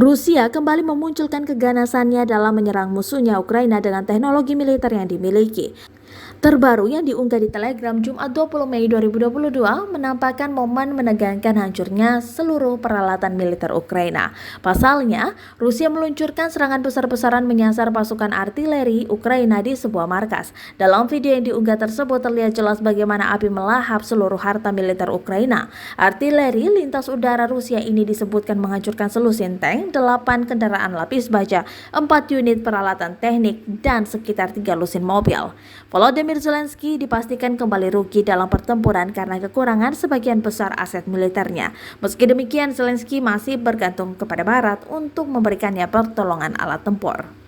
Rusia kembali memunculkan keganasannya dalam menyerang musuhnya Ukraina dengan teknologi militer yang dimiliki. Terbaru yang diunggah di Telegram Jumat 20 Mei 2022 menampakkan momen menegangkan hancurnya seluruh peralatan militer Ukraina. Pasalnya, Rusia meluncurkan serangan besar-besaran menyasar pasukan artileri Ukraina di sebuah markas. Dalam video yang diunggah tersebut terlihat jelas bagaimana api melahap seluruh harta militer Ukraina. Artileri lintas udara Rusia ini disebutkan menghancurkan selusin tank, 8 kendaraan lapis baja, 4 unit peralatan teknik, dan sekitar 3 lusin mobil. Volodymyr Zelensky dipastikan kembali rugi dalam pertempuran karena kekurangan sebagian besar aset militernya. Meski demikian, Zelensky masih bergantung kepada Barat untuk memberikannya pertolongan alat tempur.